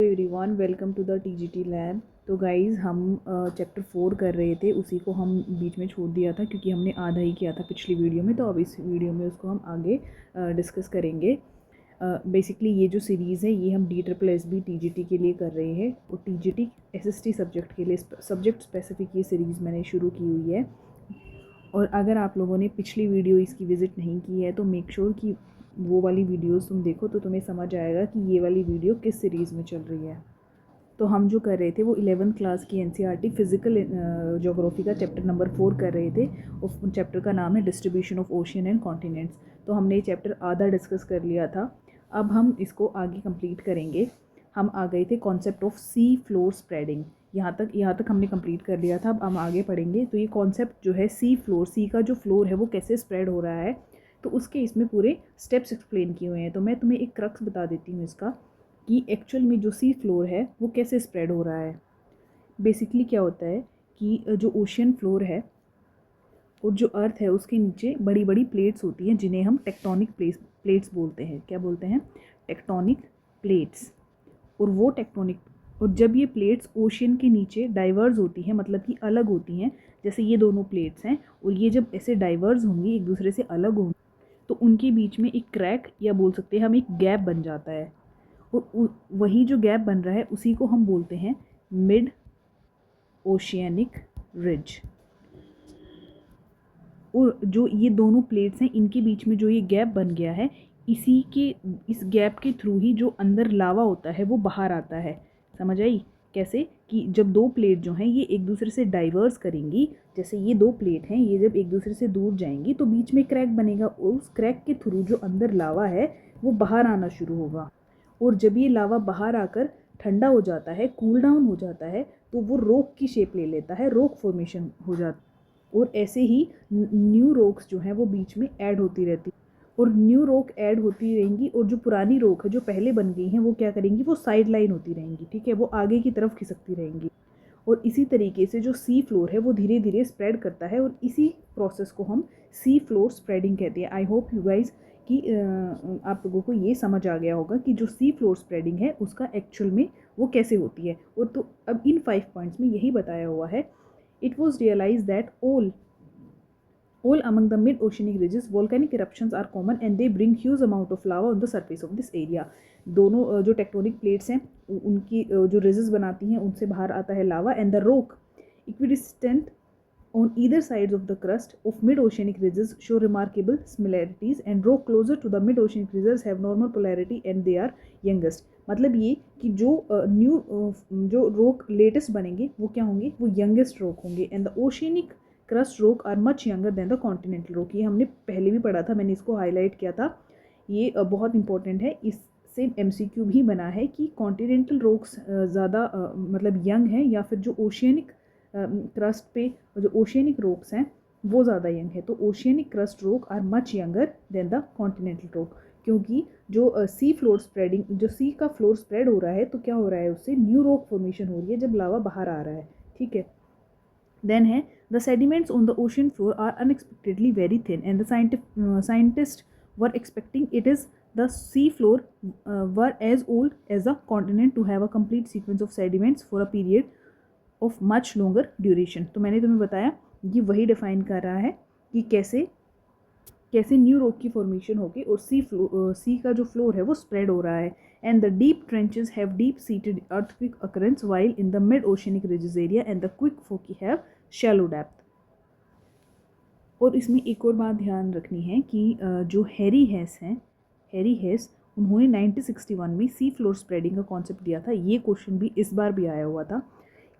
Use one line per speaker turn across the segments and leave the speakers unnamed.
Everyone, welcome to the TGT lab. तो guys हम chapter 4 कर रहे थे, उसी को हम बीच में छोड़ दिया था क्योंकि हमने आधा ही किया था पिछली वीडियो में। तो अब इस वीडियो में उसको हम आगे डिस्कस करेंगे। बेसिकली ये जो सीरीज़ है ये हम DSSB TGT के लिए कर रहे हैं और TGT SST सब्जेक्ट के लिए सब्जेक्ट स्पेसिफिक ये सीरीज़ मैंने शुरू की हुई है। और अगर आप लोगों ने पिछली वीडियो इसकी विज़िट नहीं की है तो मेक श्योर कि वो वाली वीडियोस तुम देखो, तो तुम्हें समझ आएगा कि ये वाली वीडियो किस सीरीज़ में चल रही है। तो हम जो कर रहे थे वो 11th क्लास की NCERT फिज़िकल ज्योग्राफी का चैप्टर नंबर 4 कर रहे थे। उस चैप्टर का नाम है distribution of ocean and continents. तो हमने ये चैप्टर आधा डिस्कस कर लिया था, अब हम इसको आगे कंप्लीट करेंगे। हम आ गए थे concept of sea floor spreading. यहाँ तक हमने कंप्लीट कर लिया था। अब हम आगे पढ़ेंगे। तो ये कॉन्सेप्ट जो है सी फ्लोर, सी का जो फ्लोर है वो कैसे स्प्रेड हो रहा है, तो उसके इसमें पूरे स्टेप्स एक्सप्लेन किए हुए हैं। तो मैं तुम्हें एक क्रक्स बता देती हूँ इसका कि एक्चुअल में जो सी फ्लोर है वो कैसे स्प्रेड हो रहा है। बेसिकली क्या होता है कि जो ओशियन फ्लोर है और जो अर्थ है उसके नीचे बड़ी बड़ी प्लेट्स होती हैं जिन्हें हम टेक्टोनिक प्लेट्स बोलते हैं। क्या बोलते हैं? Tectonic plates. और वो टेक्टोनिक, और जब ये प्लेट्स ओशियन के नीचे डाइवर्स होती हैं, मतलब कि अलग होती हैं, जैसे ये दोनों प्लेट्स हैं और ये जब ऐसे डाइवर्स होंगी, एक दूसरे से अलग होंगी, तो उनके बीच में एक क्रैक या बोल सकते हैं हम एक गैप बन जाता है। और वही जो गैप बन रहा है उसी को हम बोलते हैं मिड ओशियनिक रिज। और जो ये दोनों प्लेट्स हैं इनके बीच में जो ये गैप बन गया है, इस गैप के थ्रू ही जो अंदर लावा होता है वो बाहर आता है। समझ आई? कैसे कि जब दो प्लेट जो हैं ये एक दूसरे से डाइवर्स करेंगी, जैसे ये दो प्लेट हैं, ये जब एक दूसरे से दूर जाएंगी तो बीच में क्रैक बनेगा और उस क्रैक के थ्रू जो अंदर लावा है वो बाहर आना शुरू होगा। और जब ये लावा बाहर आकर ठंडा हो जाता है, कूल डाउन हो जाता है, तो वो रॉक की शेप ले लेता है, रॉक फॉर्मेशन हो जाता है। और ऐसे ही न्यू रॉक्स जो हैं वो बीच में ऐड होती रहती, और न्यू रॉक ऐड होती रहेंगी, और जो पुरानी रॉक है जो पहले बन गई हैं वो क्या करेंगी, वो साइड लाइन होती रहेंगी। ठीक है, वो आगे की तरफ खिसकती रहेंगी। और इसी तरीके से जो सी फ्लोर है वो धीरे धीरे स्प्रेड करता है, और इसी प्रोसेस को हम सी फ्लोर स्प्रेडिंग कहते हैं। आई होप यू गाइज कि आप लोगों को ये समझ आ गया होगा कि जो सी फ्लोर स्प्रेडिंग है उसका एक्चुअल में वो कैसे होती है। और तो अब इन 5 पॉइंट्स में यही बताया हुआ है। It was realise that all among the mid-oceanic ridges, volcanic eruptions are common and they bring huge amount of lava on the surface of this area. दोनों जो टेक्टोनिक प्लेट्स हैं उनकी जो रिजेस बनाती हैं उनसे बाहर आता है लावा, and the rock equidistant on either sides of the crust of mid-oceanic ridges show remarkable similarities, and rock closer to the mid-oceanic ridges have normal polarity and they are youngest. मतलब ये कि जो जो रॉक लेटेस्ट बनेंगे वो क्या होंगे, वो यंगेस्ट रॉक होंगे। And the oceanic crust rock are much younger than the continental rock. ये हमने पहले भी पढ़ा था, मैंने इसको हाईलाइट किया था। ये बहुत इंपॉर्टेंट है, इससे MCQ भी बना है कि कॉन्टिनेंटल रॉक्स ज़्यादा मतलब यंग हैं, या फिर जो ओशियनिक क्रस्ट पे जो ओशियनिक रॉक्स हैं वो ज़्यादा यंग है। तो oceanic crust rock are much younger than the continental rock, क्योंकि जो सी फ्लोर स्प्रेडिंग, जो सी का फ्लोर स्प्रेड हो रहा है तो क्या हो रहा है, उससे न्यू रॉक फॉर्मेशन हो रही है जब लावा बाहर आ रहा है। ठीक है, देन है the sediments on the ocean floor are unexpectedly very thin, and the scientists were expecting it is the sea floor were as old as the continent to have a complete sequence of sediments for a period of much longer duration. तो मैंने तुम्हें बताया ये वही define कर रहा है कि कैसे न्यू रॉक की फॉर्मेशन होगी और सी का जो फ्लोर है वो स्प्रेड हो रहा है। And the deep trenches have deep seated earthquake occurrence while in the mid oceanic ridges area, and the quick foci have shallow depth. और इसमें एक और बात ध्यान रखनी है कि जो हैरी हेस उन्होंने 1961 में सी फ्लोर स्प्रेडिंग का कॉन्सेप्ट दिया था। ये क्वेश्चन भी इस बार भी आया हुआ था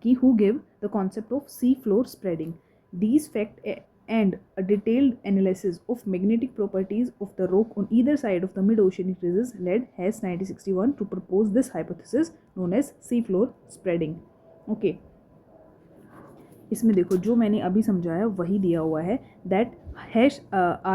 कि who give the concept of sea floor spreading. These fact and a detailed analysis of magnetic properties of the rock on either side of the mid-oceanic ridges led Hess 1961 to propose this hypothesis known as seafloor spreading. Okay, इसमें देखो जो मैंने अभी समझाया वही दिया हुआ है। that Hess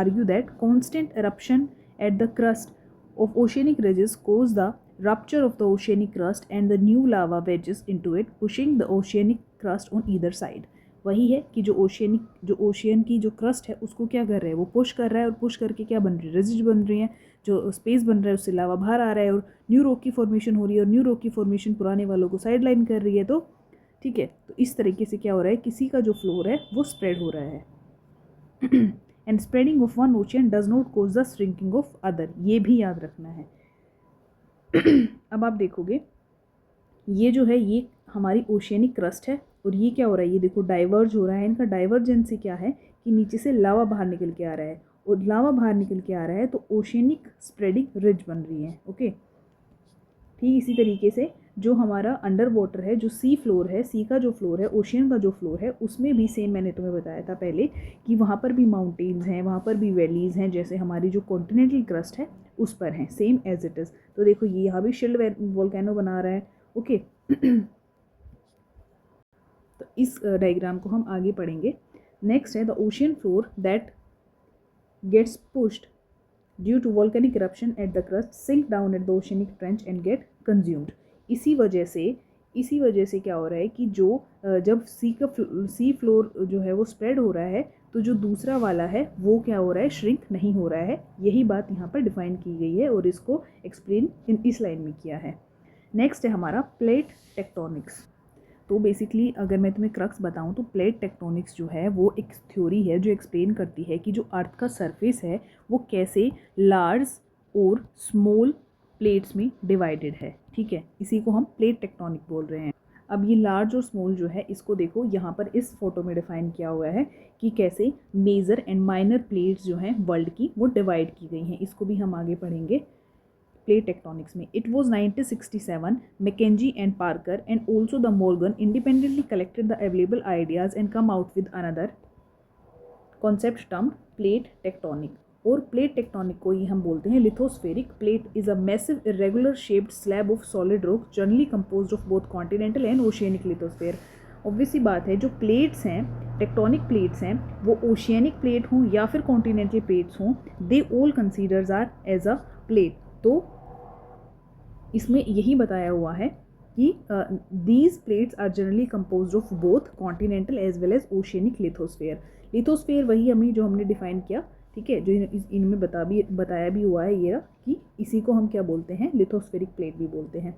argue that constant eruption at the crust of oceanic ridges cause the rupture of the oceanic crust and the new lava wedges into it, pushing the oceanic crust on either side. वही है कि जो ocean की जो crust है उसको क्या कर रहा है, वो पुश कर रहा है, और पुश करके क्या बन रही है, रिजिड बन रही है, जो स्पेस बन रहा है उससे लावा बाहर आ रहा है और न्यू रॉक की फॉर्मेशन हो रही है, और न्यू रॉक की फॉर्मेशन पुराने वालों को साइड लाइन कर रही है। तो ठीक है, तो इस तरीके से क्या हो रहा है, किसी का जो फ्लोर है वो स्प्रेड हो रहा है। And spreading of one ocean does not cause the shrinking of other, ये भी याद रखना है। अब आप देखोगे ये जो है ये हमारी ओशियनिक क्रस्ट है, और ये क्या हो रहा है, ये देखो डाइवर्ज हो रहा है। इनका डाइवर्जेंस से क्या है कि नीचे से लावा बाहर निकल के आ रहा है, और लावा बाहर निकल के आ रहा है तो ओशियनिक स्प्रेडिंग रिज बन रही है। ओके, ठीक इसी तरीके से जो हमारा अंडर वाटर है, जो सी फ्लोर है, सी का जो फ्लोर है, ओशियन का जो फ्लोर है, उसमें भी सेम मैंने तुम्हें बताया था पहले कि वहाँ पर भी माउंटेन्स हैं, वहाँ पर भी वैलीज़ हैं, जैसे हमारी जो कॉन्टिनेंटल क्रस्ट है उस पर हैं, सेम एज इट इज़। तो देखो ये यहाँ भी शिल्ड वोल्केनो बना रहा है। ओके, तो इस डायग्राम को हम आगे पढ़ेंगे। नेक्स्ट है the ocean floor that gets pushed due to volcanic eruption at the crust sink down at the oceanic trench and get consumed. इसी वजह से क्या हो रहा है कि जो जब सी फ्लोर जो है वो स्प्रेड हो रहा है, तो जो दूसरा वाला है वो क्या हो रहा है, श्रिंक नहीं हो रहा है। यही बात यहाँ पर डिफाइन की गई है और इसको एक्सप्लेन इस लाइन में किया है। नेक्स्ट है हमारा प्लेट टेक्टोनिक्स। तो बेसिकली अगर मैं तुम्हें क्रक्स बताऊं तो प्लेट टेक्टोनिक्स जो है वो एक थ्योरी है जो एक्सप्लेन करती है कि जो अर्थ का सरफेस है वो कैसे लार्ज और स्मॉल प्लेट्स में डिवाइडेड है। ठीक है, इसी को हम प्लेट टेक्टोनिक बोल रहे हैं। अब ये लार्ज और स्मॉल जो है इसको देखो यहाँ पर इस फोटो में डिफाइन किया हुआ है कि कैसे मेजर एंड माइनर प्लेट्स जो हैं वर्ल्ड की वो डिवाइड की गई हैं। इसको भी हम आगे पढ़ेंगे प्लेट टेक्टोनिक्स में। It was 1967, Mackenzie and Parker and also the Morgan independently collected the available ideas and come out with another concept termed plate tectonic। और प्लेट टेक्टोनिक को ही हम बोलते हैं lithospheric. Plate is a massive irregular shaped slab of solid rock generally composed of both continental and oceanic lithosphere. Obviously बात है, जो plates हैं, tectonic plates हैं, वो ओशियनिक प्लेट हों या फिर कॉन्टिनेंटल प्लेट्स हों, they all considers are as a plate. तो इसमें यही बताया हुआ है कि these plates are generally composed of both continental as well as oceanic lithosphere. Lithosphere वही हमें जो हमने डिफाइन किया, ठीक है, जो इनमें बताया भी हुआ है ये कि इसी को हम क्या बोलते हैं, लिथोस्फेरिक प्लेट भी बोलते हैं।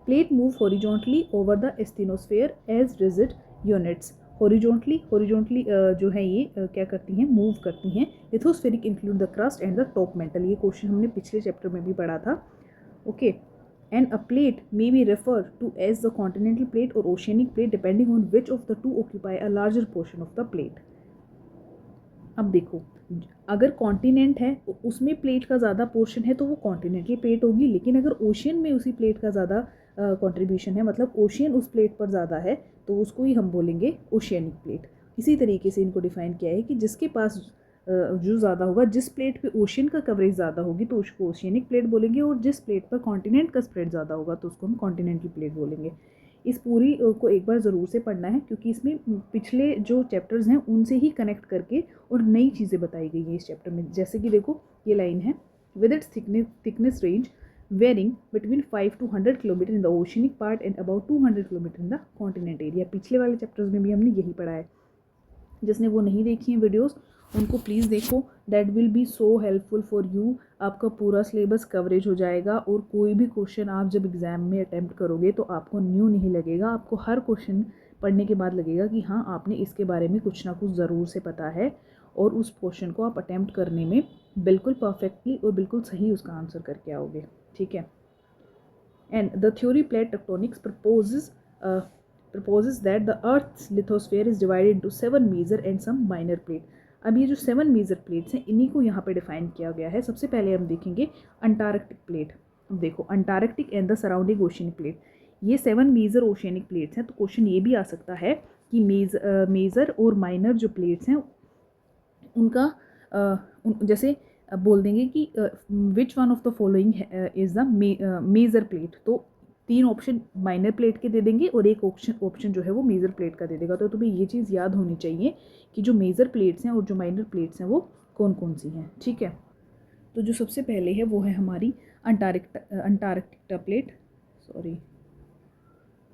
Plate move horizontally over the asthenosphere as rigid units. Horizontally जो है ये क्या करती हैं, मूव करती हैं। Lithospheric include the crust and the top metal. ये क्वेश्चन हमने पिछले चैप्टर में भी पढ़ा था। Okay, and a plate may be referred to as the continental plate or oceanic plate depending on which of the two occupy a larger portion of the plate। अब देखो, अगर कॉन्टिनेंट है उसमें प्लेट का ज़्यादा पोर्शन है तो वो कॉन्टिनेंटल प्लेट होगी, लेकिन अगर ओशियन में उसी प्लेट का ज़्यादा कंट्रीब्यूशन है, मतलब ओशियन उस प्लेट पर ज़्यादा है, तो उसको ही हम बोलेंगे ओशियनिक प्लेट। इसी तरीके से इनको डिफाइन किया है कि जिसके पास जो ज़्यादा होगा, जिस प्लेट पे ओशियन का कवरेज ज़्यादा होगी तो उसको ओशियनिक प्लेट बोलेंगे, और जिस प्लेट पर कॉन्टिनेंट का स्प्रेड ज़्यादा होगा तो उसको हम कॉन्टिनेंटल प्लेट बोलेंगे। इस पूरी को एक बार ज़रूर से पढ़ना है, क्योंकि इसमें पिछले जो चैप्टर्स हैं उनसे ही कनेक्ट करके और नई चीज़ें बताई गई हैं इस चैप्टर में। जैसे कि देखो ये लाइन है, with its thickness range varying between 5 to 100 kilometre in the oceanic part and about 200 kilometre in the continent area. पिछले वाले चैप्टर्स में भी हमने यही पढ़ा है। जिसने वो नहीं देखी हैं वीडियोस उनको प्लीज़ देखो, that will be so helpful for you. आपका पूरा सिलेबस कवरेज हो जाएगा, और कोई भी क्वेश्चन आप जब एग्ज़ाम में अटैम्प्ट करोगे तो आपको न्यू नहीं लगेगा। आपको हर क्वेश्चन पढ़ने के बाद लगेगा कि हाँ, आपने इसके बारे में कुछ ना कुछ ज़रूर से पता है, और उस क्वेश्चन को आप अटैम्प्ट करने में बिल्कुल परफेक्टली और बिल्कुल सही उसका आंसर करके आओगे। ठीक है, and the theory plate tectonics proposes that the Earth's lithosphere is divided into 7 major and some minor plate। अब ये जो 7 मेजर प्लेट्स हैं इन्हीं को यहाँ पे डिफाइन किया गया है। सबसे पहले हम देखेंगे अंटार्कटिक प्लेट। अब देखो, Antarctic and the surrounding oceanic plate, ये 7 मेजर ओशियनिक प्लेट्स हैं। तो क्वेश्चन ये भी आ सकता है कि मेजर और माइनर जो प्लेट्स हैं उनका जैसे बोल देंगे कि which one of the following is the major plate, तो 3 ऑप्शन माइनर प्लेट के दे देंगे और एक ऑप्शन जो है वो मेजर प्लेट का दे देगा। तो तुम्हें ये चीज़ याद होनी चाहिए कि जो मेजर प्लेट्स हैं और जो माइनर प्लेट्स हैं वो कौन कौन सी हैं। ठीक है, तो जो सबसे पहले है वो है हमारी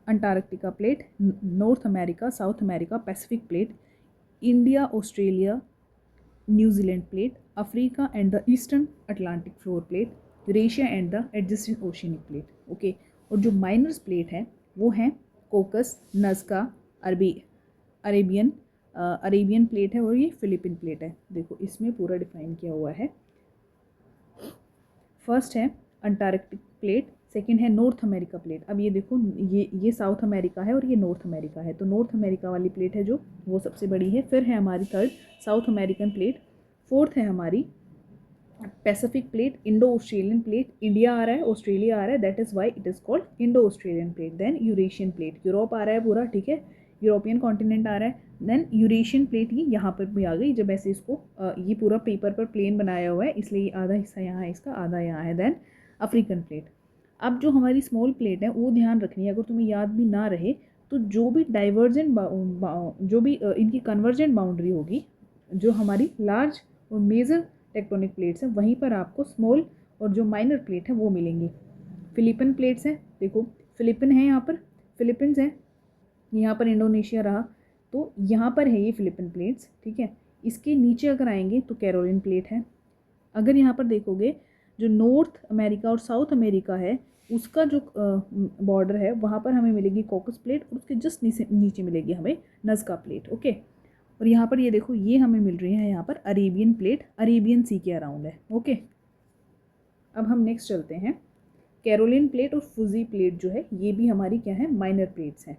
Antarctica plate, north America, south America, Pacific plate, India Australia New Zealand plate, Africa and the eastern Atlantic floor plate, Eurasia and the adjacent oceanic plate. Okay, और जो माइनर्स प्लेट है वो हैं कोकस, नज़का, अरेबियन प्लेट है और ये फिलिपिन प्लेट है। देखो इसमें पूरा डिफाइन किया हुआ है। फर्स्ट है अंटार्कटिक प्लेट, सेकंड है नॉर्थ अमेरिका प्लेट। अब ये देखो ये साउथ अमेरिका है और ये नॉर्थ अमेरिका है, तो नॉर्थ अमेरिका वाली प्लेट है जो वो सबसे बड़ी है। फिर है हमारी third South American plate, fourth है हमारी Pacific plate, Indo Australian plate, India आ रहा है, ऑस्ट्रेलिया आ रहा है, that is why it is called Indo Australian plate. Then Eurasian plate, Europe आ रहा है पूरा, ठीक है, यूरोपियन कॉन्टिनेंट आ रहा है। देन यूरेशियन प्लेट ये यहाँ पर भी आ गई, जब ऐसे इसको ये पूरा पेपर पर प्लेन बनाया हुआ है इसलिए आधा हिस्सा यहाँ है इसका, आधा यहाँ है। Then African plate. अब जो हमारी स्मॉल प्लेट है वो ध्यान रखनी है, अगर तुम्हें याद भी ना रहे तो जो भी डाइवर्जेंट जो भी इनकी कन्वर्जेंट बाउंड्री होगी, जो हमारी लार्ज और मेजर टेक्टोनिक प्लेट्स हैं वहीं पर आपको स्मॉल और जो माइनर प्लेट है वो मिलेंगी। फिलिपिन प्लेट्स हैं, देखो फिलिपिन है यहाँ पर, फिलीपींस है, यहाँ पर इंडोनेशिया रहा, तो यहाँ पर है ये फिलिपिन प्लेट्स, ठीक है। इसके नीचे अगर आएंगे तो कैरोलिन प्लेट है। अगर यहाँ पर देखोगे जो नॉर्थ अमेरिका और साउथ अमेरिका है उसका जो बॉर्डर है वहाँ पर हमें मिलेगी कॉकस प्लेट और उसके जस्ट नीचे मिलेगी हमें नज़का प्लेट। ओके, और यहाँ पर ये देखो ये हमें मिल रही है यहाँ पर अरेबियन प्लेट, अरेबियन सी के अराउंड है। ओके, अब हम नेक्स्ट चलते हैं। कैरोलिन प्लेट और फुजी प्लेट जो है ये भी हमारी क्या है, माइनर प्लेट्स हैं।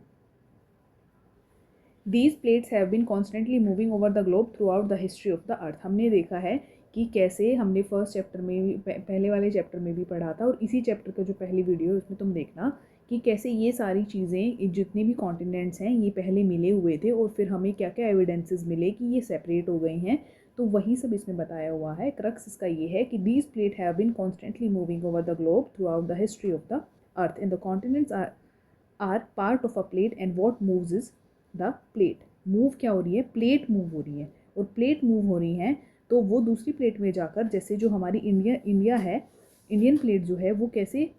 These plates have been constantly moving over the globe throughout the history of the earth. हमने देखा है कि कैसे हमने फर्स्ट चैप्टर में भी, पहले वाले चैप्टर में भी पढ़ा था, और इसी चैप्टर का जो पहली वीडियो है उसमें तुम देखना कि कैसे ये सारी चीज़ें, जितने भी कॉन्टिनेंट्स हैं ये पहले मिले हुए थे और फिर हमें क्या क्या एविडेंसेस मिले कि ये सेपरेट हो गए हैं, तो वही सब इसमें बताया हुआ है। क्रक्स इसका ये है कि these plate have been constantly moving over the globe throughout the history of the earth and the continents are part of a plate and what moves is the plate. Move क्या हो रही है, plate move हो रही है, और plate move हो रही हैं तो वो दूसरी प्लेट में जाकर, जैसे जो हमारी इंडिया है, इंडियन प्लेट जो है वो कैसे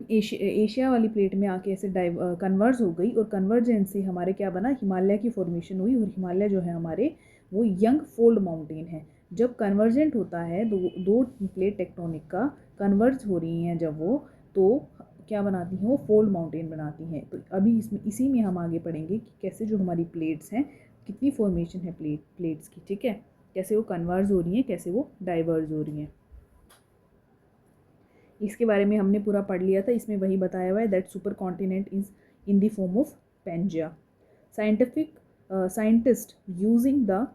एशिया वाली प्लेट में आके ऐसे कन्वर्ज हो गई, और कन्वर्जेंस से हमारे क्या बना, हिमालय की फॉर्मेशन हुई, और हिमालय जो है हमारे वो यंग फोल्ड माउंटेन है। जब कन्वर्जेंट होता है दो प्लेट टेक्टोनिक का कन्वर्ज हो रही हैं जब वो, तो क्या बनाती हैं, वो फोल्ड माउंटेन बनाती हैं। तो अभी इसी में हम आगे पढ़ेंगे कि कैसे जो हमारी प्लेट्स हैं, कितनी फॉर्मेशन है प्लेट्स की, ठीक है, कैसे वो कन्वर्ज हो रही हैं, कैसे वो डाइवर्ज हो रही हैं, इसके बारे में हमने पूरा पढ़ लिया था। इसमें वही बताया हुआ है that supercontinent is in the form of Pangaea. Scientist using the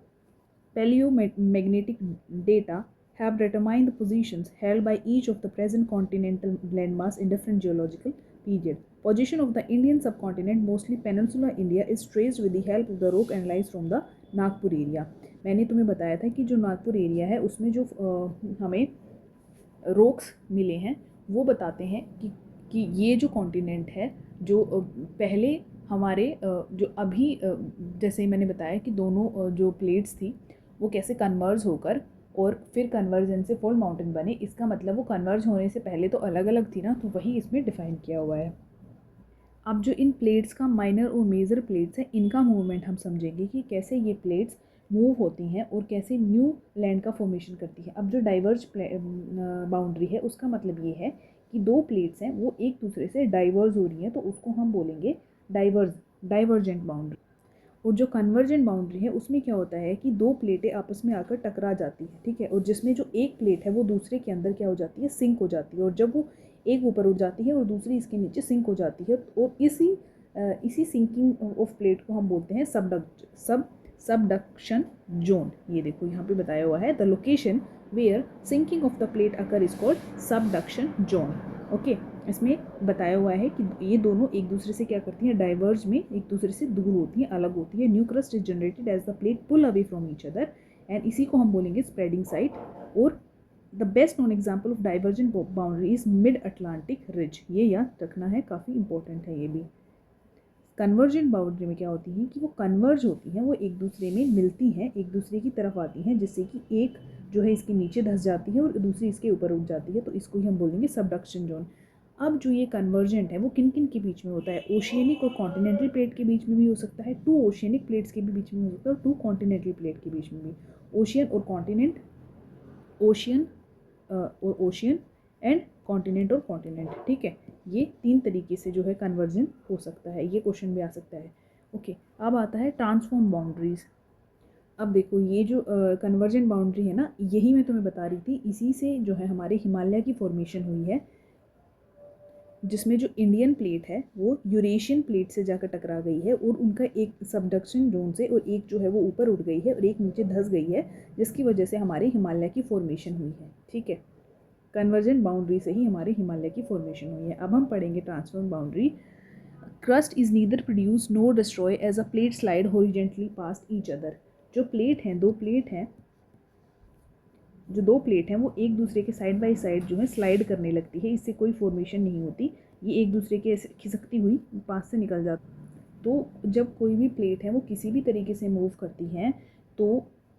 palaeomagnetic data have determined the positions held by each of the present continental landmass in different geological period. Position of the Indian subcontinent, mostly peninsular India, is traced with the help of the rock analyzed from the Nagpur area. मैंने तुम्हें बताया था कि जो Nagpur area है उसमें जो हमें रॉक्स मिले हैं वो बताते हैं कि ये जो कॉन्टिनेंट है, जो पहले हमारे जो अभी जैसे मैंने बताया कि दोनों जो प्लेट्स थी वो कैसे कन्वर्ज होकर और फिर कन्वर्जन से फोल्ड माउंटेन बने, इसका मतलब वो कन्वर्ज होने से पहले तो अलग अलग थी ना, तो वही इसमें डिफाइन किया हुआ है। अब जो इन प्लेट्स का माइनर और मेजर प्लेट्स हैं इनका मूवमेंट हम समझेंगे कि कैसे ये प्लेट्स मूव होती हैं और कैसे न्यू लैंड का फॉर्मेशन करती है। अब जो डाइवर्ज बाउंड्री है उसका मतलब ये है कि दो प्लेट्स हैं वो एक दूसरे से डाइवर्ज हो रही हैं, तो उसको हम बोलेंगे डाइवर्जेंट बाउंड्री। और जो कन्वर्जेंट बाउंड्री है उसमें क्या होता है कि दो प्लेटें आपस में आकर टकरा जाती हैं, ठीक है, और जिसमें जो एक प्लेट है वो दूसरे के अंदर क्या हो जाती है, सिंक हो जाती है, और जब वो एक ऊपर उठ जाती है और दूसरी इसके नीचे सिंक हो जाती है, और इसी सिंकिंग ऑफ प्लेट को हम बोलते हैं सबडक्शन जोन। ये देखो यहाँ पे बताया हुआ है the location where sinking of the plate occur is called subduction zone. Okay, इसमें बताया हुआ है कि ये दोनों एक दूसरे से क्या करती हैं, डाइवर्ज में एक दूसरे से दूर होती हैं, अलग होती है। New crust is generated as the plate pull away from each other, and इसी को हम बोलेंगे स्प्रेडिंग साइट। और the best known example of divergent boundary is mid Atlantic ridge. ये याद रखना है, काफ़ी इंपॉर्टेंट है ये भी। कन्वर्जेंट बाउंड्री में क्या होती है कि वो कन्वर्ज होती हैं, वो एक दूसरे में मिलती हैं, एक दूसरे की तरफ आती हैं, जिससे कि एक जो है इसके नीचे धंस जाती है और दूसरी इसके ऊपर उठ जाती है, तो इसको ही हम बोलेंगे सबडक्शन जोन। अब जो ये कन्वर्जेंट है वो किन किन के बीच में होता है, ओशियनिक और कॉन्टिनेंटल प्लेट के बीच में भी हो सकता है, टू ओशियनिक प्लेट्स के भी बीच में हो सकता है और टू कॉन्टिनेंटल प्लेट के बीच में भी, ओशियन और कॉन्टिनेंट, ओशियन और ओशियन एंड कॉन्टिनेंट और कॉन्टिनेंट, ठीक है। ये 3 तरीके से जो है कन्वर्जन हो सकता है, ये क्वेश्चन भी आ सकता है। ओके, अब आता है ट्रांसफॉर्म बाउंड्रीज। अब देखो ये जो कन्वर्जेंट बाउंड्री है ना, यही मैं तुम्हें बता रही थी, इसी से जो है हमारे हिमालय की फॉर्मेशन हुई है, जिसमें जो इंडियन प्लेट है वो यूरेशियन प्लेट से जाकर टकरा गई है और उनका एक सबडक्शन जोन से और एक जो है वो ऊपर उठ गई है और एक नीचे धंस गई है, जिसकी वजह से हमारे हिमालय की फॉर्मेशन हुई है, ठीक है। कन्वर्जेंट बाउंड्री से ही हमारे हिमालय की फॉर्मेशन हुई है। अब हम पढ़ेंगे transform boundary. Crust is neither produce nor destroy as a plate slide horizontally past each other. जो प्लेट हैं, दो प्लेट हैं वो एक दूसरे के साइड बाय साइड जो है स्लाइड करने लगती है, इससे कोई फॉर्मेशन नहीं होती, ये एक दूसरे के खिसकती हुई पास से निकल जाती। तो जब कोई भी प्लेट है वो किसी भी तरीके से मूव करती हैं तो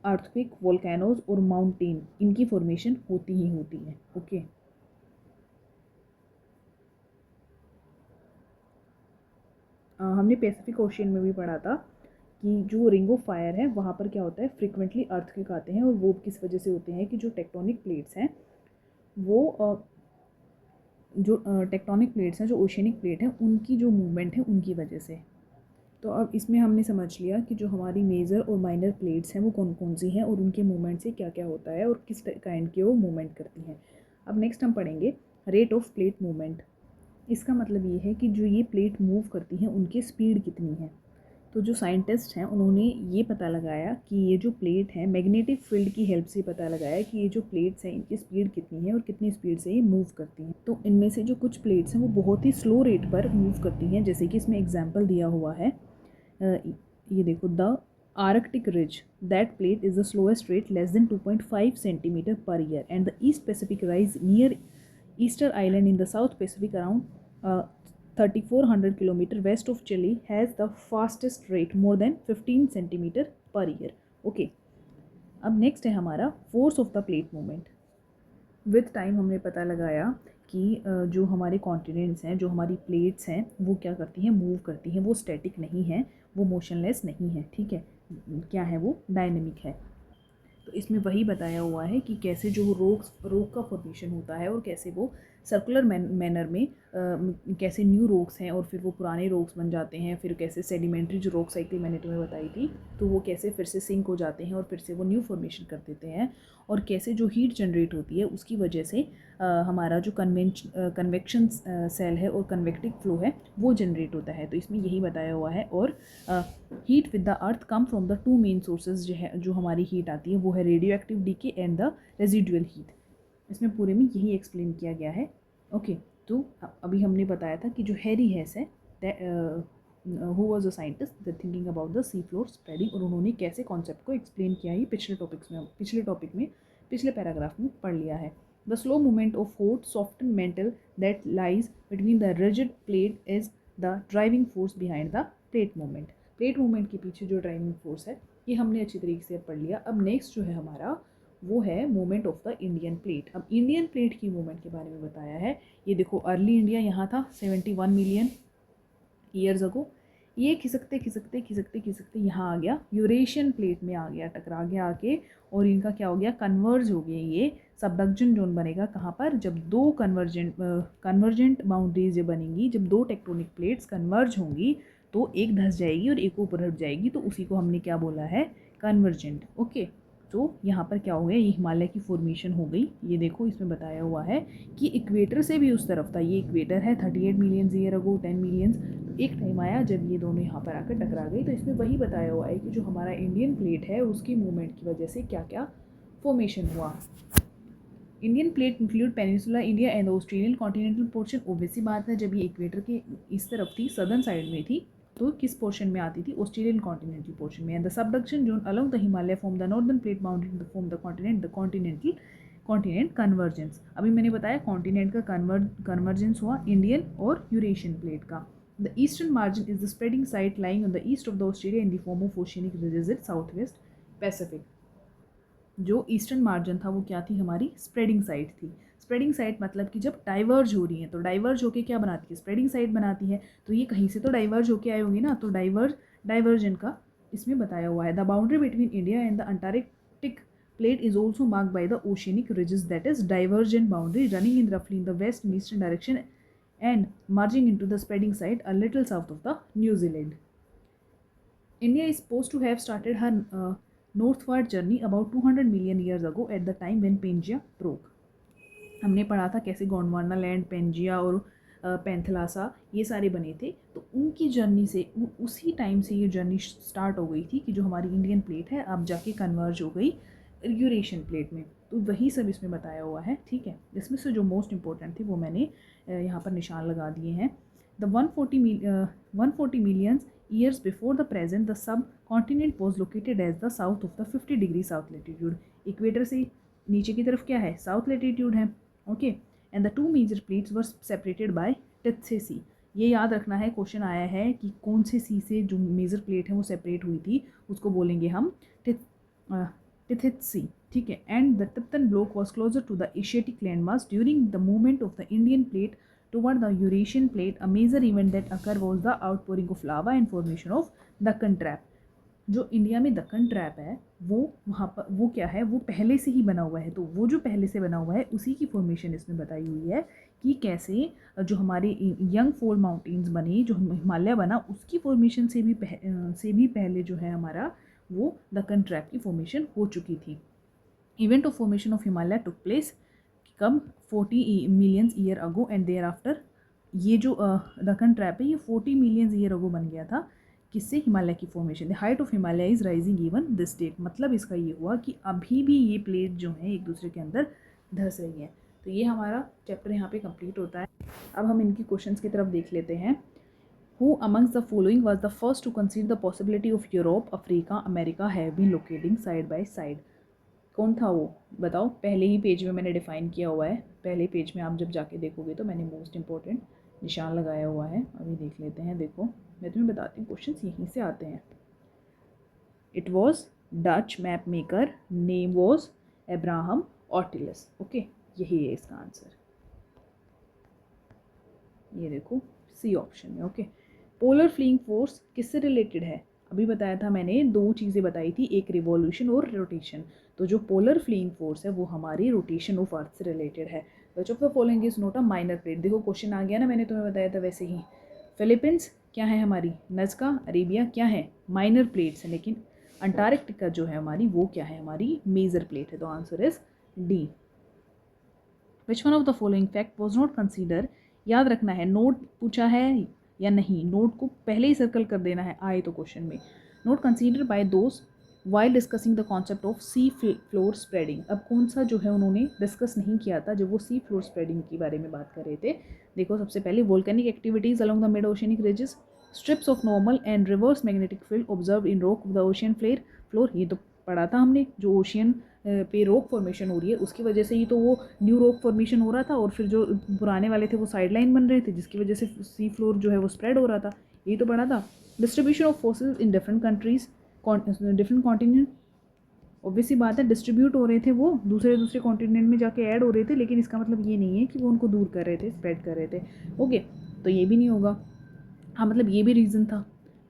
अर्थक्वेक, वोल्केनोज और माउंटेन, इनकी फॉर्मेशन होती ही होती है। ओके, हमने पैसिफिक ओशियन में भी पढ़ा था कि जो रिंग ऑफ फायर है वहाँ पर क्या होता है, फ्रिक्वेंटली अर्थक्वेक आते हैं, और वो किस वजह से होते हैं कि जो टेक्टोनिक प्लेट्स हैं वो जो टेक्टोनिक प्लेट्स हैं, जो ओशियनिक प्लेट हैं, उनकी जो मूवमेंट है उनकी वजह से। तो अब इसमें हमने समझ लिया कि जो हमारी मेजर और माइनर प्लेट्स हैं वो कौन कौन सी हैं और उनके मूवमेंट से क्या क्या होता है और किस काइंड के वो मूवमेंट करती हैं। अब नेक्स्ट हम पढ़ेंगे रेट ऑफ प्लेट मूवमेंट। इसका मतलब ये है कि जो ये प्लेट मूव करती हैं उनकी स्पीड कितनी है। तो जो साइंटिस्ट हैं उन्होंने ये पता लगाया कि ये जो प्लेट है मैग्नेटिक फील्ड की हेल्प से पता लगाया कि ये जो प्लेट्स हैं इनकी स्पीड कितनी है और कितनी स्पीड से ये मूव करती हैं। तो इनमें से जो कुछ प्लेट्स हैं वो बहुत ही स्लो रेट पर मूव करती हैं, जैसे कि इसमें एग्जाम्पल दिया हुआ है, ये देखो, the Arctic ridge that plate is the slowest rate less than 2.5 centimetre per year and the East Pacific Rise near Easter Island in the South Pacific around 3400 kilometre west of Chile has the fastest rate more than 15 centimetre per year. Okay, अब next है हमारा force of the plate movement. With time हमने पता लगाया कि जो हमारे continents हैं, जो हमारी प्लेट्स हैं, वो क्या करती हैं, मूव करती हैं, वो स्टैटिक नहीं है, वो मोशनलेस नहीं है, ठीक है, क्या है, वो डायनेमिक है। तो इसमें वही बताया हुआ है कि कैसे जो रोक का फॉर्मेशन होता है और कैसे वो सर्कुलर मैनर में कैसे न्यू रोक्स हैं और फिर वो पुराने रोक्स बन जाते हैं, फिर कैसे सेडिमेंट्री जो रोक साइकिल मैंने तुम्हें बताई थी, तो वो कैसे फिर से सिंक हो जाते हैं और फिर से वो न्यू फॉर्मेशन कर देते हैं, और कैसे जो हीट जनरेट होती है उसकी वजह से हमारा जो कन्वेक्शन सेल है और कन्वेक्टिव फ्लो है वो जनरेट होता है। तो इसमें यही बताया हुआ है। और heat with the earth come from the two main sources, जो है जो हमारी हीट आती है वो है radioactive decay and the residual heat. इसमें पूरे में यही एक्सप्लेन किया गया है। ओके, तो अभी हमने बताया था कि जो हैरी हेस है, who was a scientist that thinking about the C floor spreading, और उन्होंने कैसे कॉन्सेप्ट को एक्सप्लेन किया, ये पिछले पैराग्राफ में पढ़ लिया है। The slow movement of hot soften metal that lies between the rigid plate is the driving force behind the plate movement. Plate movement के पीछे जो ड्राइविंग फोर्स है ये हमने अच्छी तरीके से पढ़ लिया। अब नेक्स्ट जो है हमारा वो है movement of the Indian plate. अब इंडियन प्लेट की मूवमेंट के बारे में बताया है। ये देखो, अर्ली इंडिया यहाँ था 71 मिलियन ईयर्स अगो, ये खिसकते खिसकते खिसकते खिसकते यहाँ आ गया, यूरेशियन प्लेट में आ गया, टकरा गया आके, और इनका क्या हो गया, कन्वर्ज हो गया। ये सबडक्शन जोन बनेगा कहाँ पर, जब दो कन्वर्जेंट बाउंड्रीज जब बनेंगी, जब दो टेक्टोनिक प्लेट्स कन्वर्ज होंगी तो एक धंस जाएगी और एक ऊपर हट जाएगी, तो उसी को हमने क्या बोला है, कन्वर्जेंट। ओके, तो यहाँ पर क्या हो गया, ये हिमालय की फॉर्मेशन हो गई। ये देखो, इसमें बताया हुआ है कि इक्वेटर से भी उस तरफ था, ये इक्वेटर है 38 मिलियन ईयर अगो, 10 मिलियन, एक टाइम आया जब ये दोनों यहाँ पर आकर टकरा गई। तो इसमें वही बताया हुआ है कि जो हमारा इंडियन प्लेट है उसकी मूवमेंट की वजह से क्या क्या फॉर्मेशन हुआ। Indian plate include peninsula India and Australian continental portion. Obviously बात है, जब ये इक्वेटर के इस तरफ थी, सदर्न साइड में थी, तो किस पोर्शन में आती थी, ऑस्ट्रेलियन कॉन्टिनेंटल पोर्शन में। And the subduction zone along the Himalaya form the northern plate boundary to form the continent convergence. अभी मैंने बताया कॉन्टिनेंट का कन्वर्जेंस हुआ इंडियन और यूरेशियन प्लेट का। The eastern margin is the spreading site lying on the east of the Australia in the form of oceanic ridges south west Pacific. जो eastern margin था वो क्या थी, हमारी स्प्रेडिंग साइड थी। स्प्रेडिंग साइड मतलब कि जब डाइवर्ज हो रही है, तो डाइवर्ज होके क्या बनाती है, स्प्रेडिंग साइड बनाती है। तो ये कहीं से तो डाइवर्ज होके आई होगी ना, तो डाइवर्जन का इसमें बताया हुआ है। The boundary between India and the Antarctic plate is also marked by the oceanic ridges, that is divergent boundary running in roughly in the west and eastern direction and merging into the spreading side a little south of the New Zealand. India is supposed to have started her northward journey about 200 million years ago at the time when Pangaea broke. हमने पढ़ा था कैसे Gondwana land, Pangaea और Panthalassa ये सारे बने थे। तो उनकी जर्नी से उसी टाइम से ये जर्नी स्टार्ट हो गई थी कि जो हमारी इंडियन प्लेट है अब जाके कन्वर्ज हो गई यूरेशियन प्लेट में। तो वही सब इसमें बताया हुआ है, ठीक है। इसमें से जो मोस्ट इंपॉर्टेंट थे वो मैंने यहाँ पर निशान लगा दिए हैं। The 140 million years before the present the subcontinent was located as the south of the 50 degree south latitude. Equator से नीचे की तरफ क्या है, साउथ लेटीट्यूड है, okay. And the two major plates were separated by Tethys Sea. ये याद रखना है, क्वेश्चन आया है कि कौन से सी से जो मेजर प्लेट है वो सेपरेट हुई थी, उसको बोलेंगे हम टिथसे, ठीक है। And the Tibetan block was closer to the Asiatic landmass during the movement of the Indian plate toward the Eurasian plate. A major event that occurred was the outpouring of lava and formation of Deccan Trap. जो India में Deccan trap है वो वहाँ पर वो क्या है, वो पहले से ही बना हुआ है। तो वो जो पहले से बना हुआ है उसी की फॉर्मेशन इसमें बताई हुई है कि कैसे जो हमारे यंग फोल्ड माउंटेन्स बने, जो हिमालय बना, उसकी फॉर्मेशन से भी पहले जो है हमारा वो दक्कन ट्रैप की फॉर्मेशन हो चुकी थी। Event of formation of Himalaya took place कब 40 million year ago and thereafter. ये जो दक्कन ट्रैप है ये 40 मिलियन ईयर अगो बन गया था, किससे, हिमालय की formation. The height of Himalaya is rising even this date. मतलब इसका ये हुआ कि अभी भी ये प्लेट जो है एक दूसरे के अंदर धंस रही है। तो ये हमारा चैप्टर यहाँ पे कंप्लीट होता है। अब हम इनकी क्वेश्चंस की तरफ देख लेते हैं। Who amongst the following was the first to consider the possibility of Europe, Africa, America have been locating side by side. कौन था वो, बताओ। पहले ही पेज में मैंने डिफाइन किया हुआ है, पहले पेज में आप जब जाके देखोगे तो मैंने मोस्ट इंपॉर्टेंट निशान लगाया हुआ है। अभी देख लेते हैं। देखो मैं तुम्हें बताती हूँ, क्वेश्चंस यहीं से आते हैं। It was Dutch map maker, name was Abraham Ortelius, okay. यही है इसका आंसर, ये देखो सी ऑप्शन में, ओके। पोलर फ्लीइंग फोर्स किससे रिलेटेड है, अभी बताया था मैंने, दो चीज़ें बताई थी, एक रिवॉल्यूशन और रोटेशन। तो जो पोलर फ्लीइंग फोर्स है वो हमारी रोटेशन ऑफ अर्थ से रिलेटेड है। Which of the following is not a minor plate. देखो क्वेश्चन आ गया ना, मैंने तुम्हें बताया था वैसे ही। फिलीपींस क्या है हमारी, नज़का, अरेबिया क्या है, माइनर प्लेट्स है, लेकिन अंटार्कटिका जो है हमारी वो क्या है, हमारी मेजर प्लेट है। तो answer is D. Which one of the following fact was not consider. याद रखना है, नोट पूछा है या नहीं, नोट को पहले ही सर्कल कर देना है आए तो क्वेश्चन में। Not consider by those while discussing the concept of sea floor spreading. अब कौन सा जो है उन्होंने डिस्कस नहीं किया था जब वो सी फ्लोर स्प्रेडिंग के बारे में बात कर रहे थे। देखो सबसे पहले volcanic activities along the mid oceanic ridges, strips of normal and reverse magnetic field observe in rock of the ocean floor. ये तो पढ़ा था हमने, जो ओशियन पे रॉक फॉर्मेशन हो रही है उसकी वजह से ही तो वो न्यू रॉक फॉर्मेशन हो रहा था, और फिर जो पुराने वाले थे वो साइड लाइन बन रहे थे जिसकी वजह से सी फ्लोर जो है वो स्प्रेड हो रहा था, यही तो पढ़ा था। Distribution of forces in different countries, different continent, obviously बात है डिस्ट्रीब्यूट हो रहे थे, वो दूसरे कॉन्टिनेंट में जाके ऐड हो रहे थे, लेकिन इसका मतलब ये नहीं है कि वो उनको दूर कर रहे थे, स्प्रेड कर रहे थे, ओके। तो ये भी नहीं होगा, हाँ मतलब ये भी रीज़न था,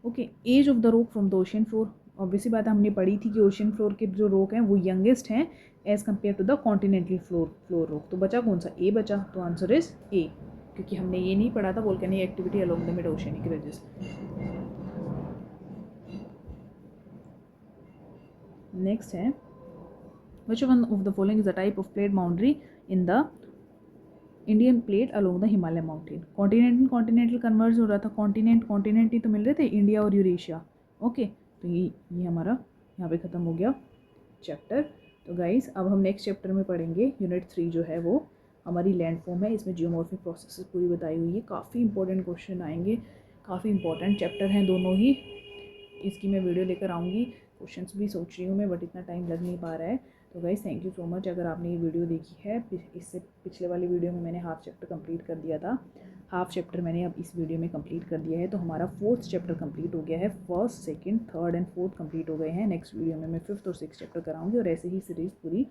okay. Age of the rock from the ocean floor, obviously बात है हमने पढ़ी थी कि ओशियन फ्लोर के जो रॉक हैं वो यंगेस्ट हैं as compare to the continental floor rock. तो बचा कौन सा, ए बचा। तो आंसर इज ए, क्योंकि हमने ये नहीं पढ़ा था volcanic activity along the mid oceanic ridges. Next है which one of the following is a type of plate boundary in the Indian plate along the Himalaya mountain. Continental converge हो रहा था, कॉन्टिनेंट ही तो मिल रहे थे, इंडिया और यूरेशिया, ओके। तो ये हमारा यहाँ पे ख़त्म हो गया चैप्टर। तो गाइस अब हम नेक्स्ट चैप्टर में पढ़ेंगे यूनिट 3 जो है वो हमारी लैंडफॉर्म है। इसमें जियोमॉर्फिक प्रोसेसेस पूरी बताई हुई है, काफ़ी इंपॉर्टेंट क्वेश्चन आएंगे, काफ़ी इंपॉर्टेंट चैप्टर हैं दोनों ही। इसकी मैं वीडियो लेकर आऊँगी, क्वेश्चंस भी सोच रही हूँ मैं, बट इतना टाइम लग नहीं पा रहा है। तो guys thank you so much अगर आपने ये वीडियो देखी है। इससे पिछले वाली वीडियो में मैंने हाफ चैप्टर कंप्लीट कर दिया था, हाफ चैप्टर मैंने अब इस वीडियो में कंप्लीट कर दिया है। तो हमारा 4th चैप्टर कंप्लीट हो गया है, 1st, 2nd, 3rd and 4th complete हो गए हैं। नेक्स्ट वीडियो में मैं 5th और 6th चैप्टर कराऊंगी, और ऐसे ही सीरीज़ पूरी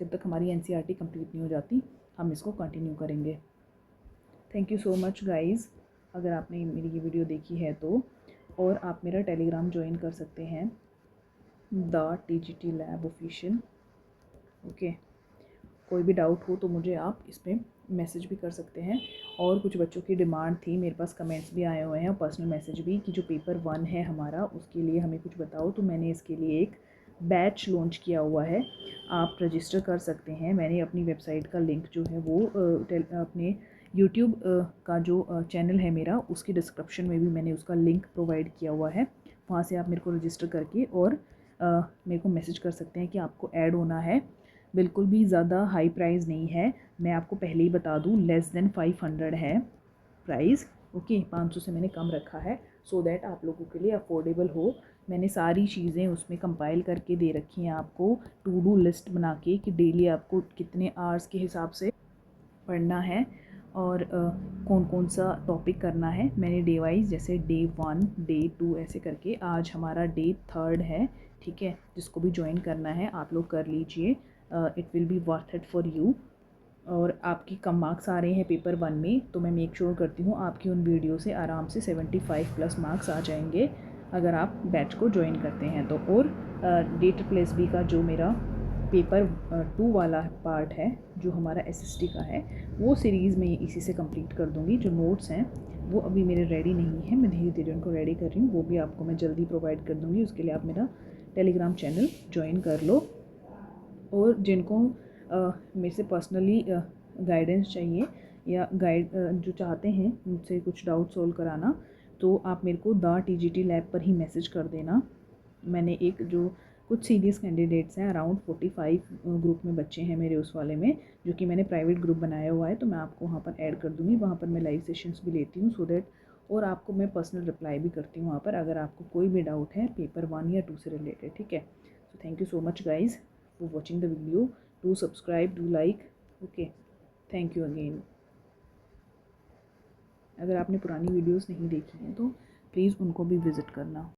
जब तक हमारी NCERT कंप्लीट नहीं हो जाती हम इसको कंटिन्यू करेंगे। Thank you so much guys, अगर आपने मेरी ये वीडियो देखी है तो। और आप मेरा टेलीग्राम ज्वाइन कर सकते हैं, the TGT lab official. Okay, कोई भी डाउट हो तो मुझे आप इस पर मैसेज भी कर सकते हैं। और कुछ बच्चों की डिमांड थी, मेरे पास कमेंट्स भी आए हुए हैं और पर्सनल मैसेज भी, कि जो पेपर 1 है हमारा उसके लिए हमें कुछ बताओ। तो मैंने इसके लिए एक बैच लॉन्च किया हुआ है, आप रजिस्टर कर सकते हैं। मैंने अपनी वेबसाइट का लिंक जो है वो अपने यूट्यूब का जो चैनल है मेरा, उसकी डिस्क्रिप्शन में भी मैंने उसका लिंक प्रोवाइड किया हुआ है। वहाँ से आप मेरे को रजिस्टर करके और मेरे को मैसेज कर सकते हैं कि आपको ऐड होना है। बिल्कुल भी ज़्यादा हाई प्राइस नहीं है, मैं आपको पहले ही बता दूँ, लेस देन 500 है प्राइस। ओके, 500 से मैंने कम रखा है सो दैट आप लोगों के लिए अफोर्डेबल हो। मैंने सारी चीज़ें उसमें कंपाइल करके दे रखी हैं आपको, टू डू लिस्ट बना के, कि डेली आपको कितने आवर्स के हिसाब से पढ़ना है और कौन कौन सा टॉपिक करना है। मैंने डे वाइज, जैसे डे 1, डे 2 ऐसे करके, आज हमारा डे 3 है, ठीक है। जिसको भी ज्वाइन करना है आप लोग कर लीजिए, it will be worth it for you. और आपकी कम मार्क्स आ रहे हैं पेपर 1 में, तो मैं मेक श्योर करती हूँ आपकी उन वीडियो से आराम से 75+ मार्क्स आ जाएंगे अगर आप बैच को ज्वाइन करते हैं तो। और DSSB का जो मेरा पेपर 2 वाला पार्ट है, जो हमारा SST का है, वो सीरीज़ मैं इसी से कंप्लीट कर दूँगी। जो नोट्स हैं वो अभी मेरे रेडी नहीं है, मैं धीरे धीरे उनको रेडी कर रही हूँ, वो भी आपको मैं जल्दी प्रोवाइड कर दूँगी। उसके लिए आप मेरा टेलीग्राम चैनल ज्वाइन कर लो। और जिनको मेरे से पर्सनली गाइडेंस चाहिए या जो चाहते हैं मुझसे कुछ डाउट सॉल्व कराना, तो आप मेरे को द TGT लैब पर ही मैसेज कर देना। मैंने एक जो कुछ सीरियस कैंडिडेट्स हैं, अराउंड 45 ग्रुप में बच्चे हैं मेरे उस वाले में, जो कि मैंने प्राइवेट ग्रुप बनाया हुआ है, तो मैं आपको वहाँ पर ऐड कर दूँगी। वहाँ पर मैं लाइव सेशंस भी लेती हूँ सो दैट, और आपको मैं पर्सनल रिप्लाई भी करती हूँ वहाँ पर, अगर आपको कोई भी डाउट है पेपर 1 या 2 से रिलेटेड, ठीक है। So thank you so much guys for watching the video. Do subscribe, do like. Okay, thank you again. अगर आपने पुरानी वीडियोस नहीं देखी हैं तो प्लीज़ उनको भी विज़िट करना।